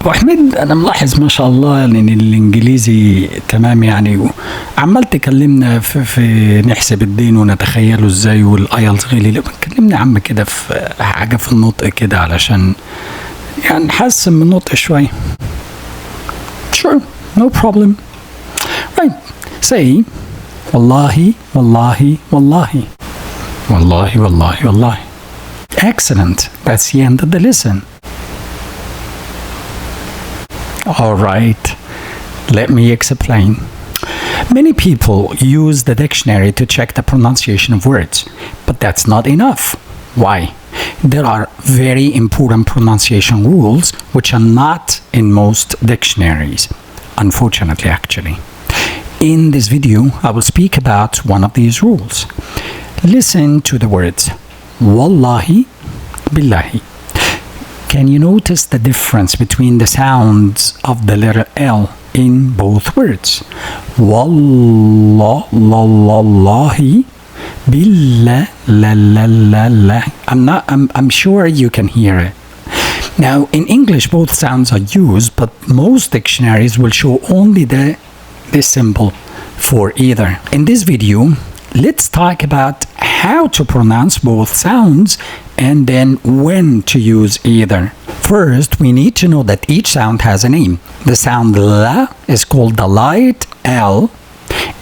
أبو حميد، أنا ملاحظ ما شاء الله إن الإنجليزي تمام يعني، وعمال تكلمنا في نحسب الدين ونتخيله إزاي، والآيلتس غالي. كلمنا يا عم كده في حاجة في النطق كده علشان يعني نحسن من النطق شوية. Sure, no problem. Right, say والله والله والله والله والله والله. Excellent. That's the end of the lesson. All right, let me explain. Many people use the dictionary to check the pronunciation of words, but that's not enough. Why? There are very important pronunciation rules which are not in most dictionaries, unfortunately, actually. In this video, I will speak about one of these rules. Listen to the words Wallahi Billahi. Can you notice the difference between the sounds of the letter L in both words? Wallahi billah la la la la. I'm sure you can hear it. Now, in English, both sounds are used, but most dictionaries will show only the symbol for either. In this video, let's talk about how to pronounce both sounds and then when to use either. First, we need to know that each sound has a name. The sound la is called the light L,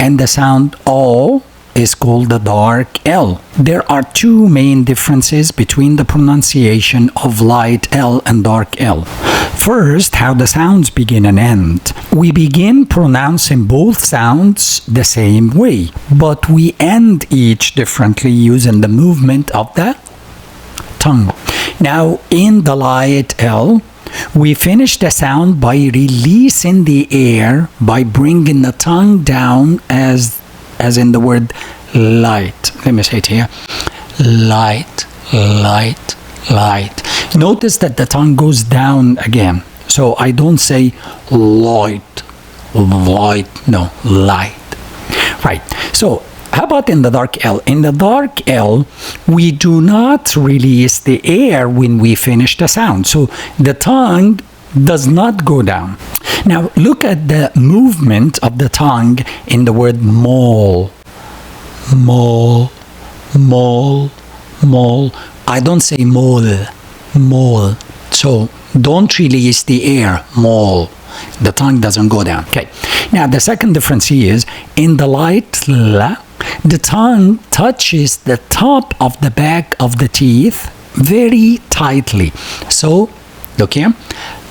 and the sound O is called the dark L. There are two main differences between the pronunciation of light L and dark L. First, how the sounds begin and end. We begin pronouncing both sounds the same way, but we end each differently using the movement of the tongue. Now, in the light L, we finish the sound by releasing the air by bringing the tongue down as in the word light. Let me say it here. Light, light, light. Notice that the tongue goes down again. So I don't say light, light, no, light. Right. So how about in the dark L? In the dark L, we do not release the air when we finish the sound. So the tongue does not go down. Now look at the movement of the tongue in the word mole. Mole, mole, mole. I don't say mole, mole. So don't release the air, mole. The tongue doesn't go down. Okay. Now the second difference is in the light la, the tongue touches the top of the back of the teeth very tightly. So look here.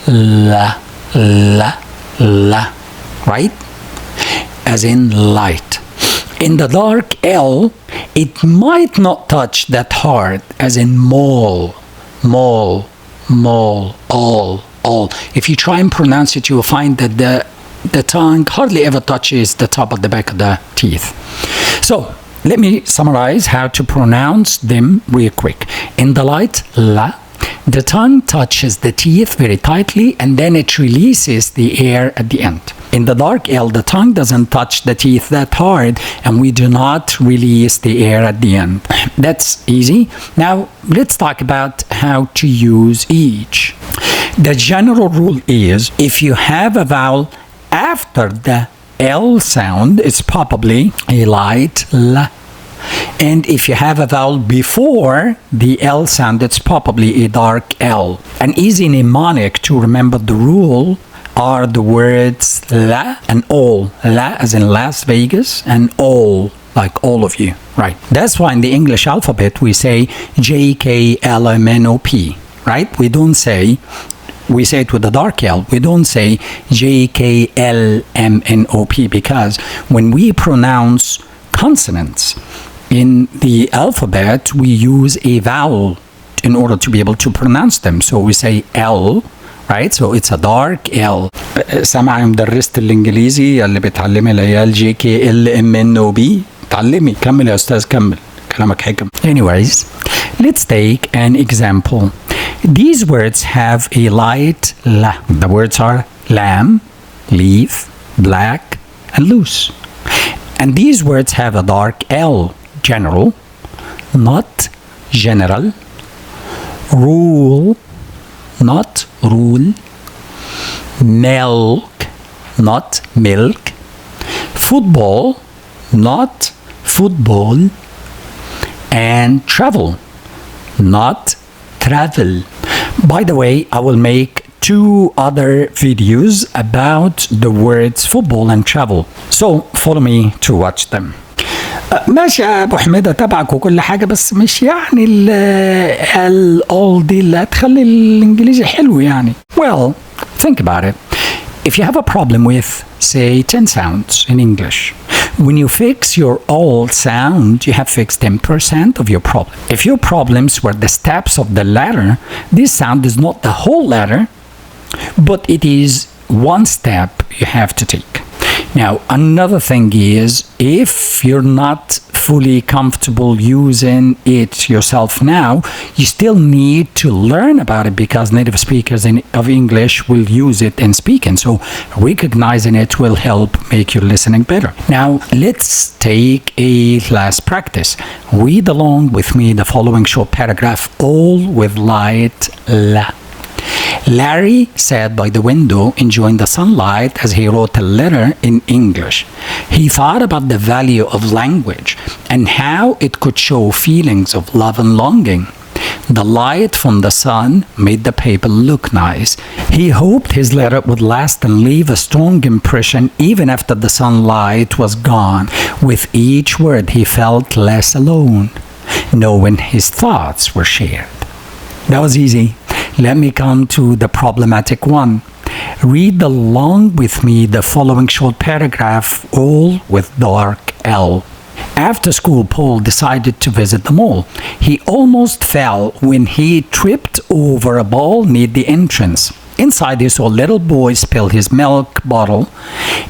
La, la, la. Right? As in light. In the dark L, it might not touch that hard, as in mole, mole, mole, all. If you try and pronounce it, you will find that the tongue hardly ever touches the top of the back of the teeth. So, let me summarize how to pronounce them real quick. In the light la, the tongue touches the teeth very tightly and then it releases the air at the end. In the dark L, the tongue doesn't touch the teeth that hard and we do not release the air at the end. That's easy. Now, let's talk about how to use each. The general rule is if you have a vowel after the L sound, it's probably a light la. And if you have a vowel before the L sound, it's probably a dark L. An easy mnemonic to remember the rule are the words la and all. La as in Las Vegas and all like all of you. Right. That's why in the English alphabet we say JKLMNOP. Right? We say it with the dark L. We don't say JKLMNOP because when we pronounce consonants in the alphabet, we use a vowel in order to be able to pronounce them. So we say L, right? So it's a dark L. سامع مدرسة الإنجليزي اللي بتعلمي العيال JKLMNOP؟ تعلمي. كمل يا أستاذ كمل. كلامك حكم. Anyways, let's take an example. These words have a light la. The words are lamb, leaf, black, and loose. And these words have a dark L, general, not general, rule, not rule, milk, not milk. Football, not football. And travel, not travel. By the way, I will make 2 other videos about the words football and travel. So follow me to watch them. ماشي يا ابو حميده، تبعك وكل حاجه، بس مش يعني all دي اللي هتخلي الانجليزي حلو يعني. Well, think about it. If you have a problem with, say, 10 sounds in English, when you fix your all sound, you have fixed 10% of your problem. If your problems were the steps of the letter, this sound is not the whole letter, but it is one step you have to take. Now, another thing is, if you're not fully comfortable using it yourself now, you still need to learn about it because native speakers of English will use it in speaking. So recognizing it will help make your listening better. Now, let's take a last practice. Read along with me the following short paragraph, all with light la. Larry sat by the window enjoying the sunlight as he wrote a letter in English. He thought about the value of language and how it could show feelings of love and longing. The light from the sun made the paper look nice. He hoped his letter would last and leave a strong impression even after the sunlight was gone. With each word he felt less alone, knowing his thoughts were shared. That was easy. Let me come to the problematic one. Read along with me the following short paragraph, all with dark L. After school, Paul decided to visit the mall. He almost fell when he tripped over a ball near the entrance. Inside, he saw a little boy spill his milk bottle,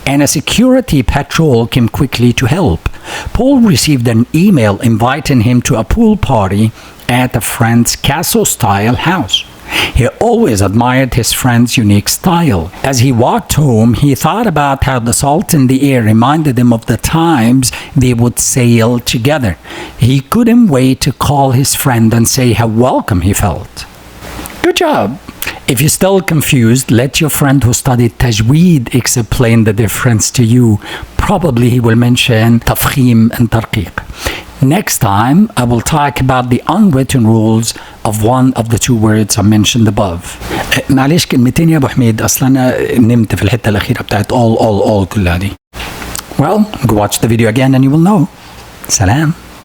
and a security patrol came quickly to help. Paul received an email inviting him to a pool party at a friend's castle-style house. He always admired his friend's unique style. As he walked home, he thought about how the salt in the air reminded him of the times they would sail together. He couldn't wait to call his friend and say how welcome he felt. Good job! If you're still confused, let your friend who studied Tajweed explain the difference to you. Probably he will mention tafkhim and tarqiq. Next time, I will talk about the unwritten rules of one of the 2 words I mentioned above. معلش كلمتين يا ابو حميد، اصلا انا نمت في الحته الاخيره بتاعت all كلها دي. Well, go watch the video again and you will know. Salam.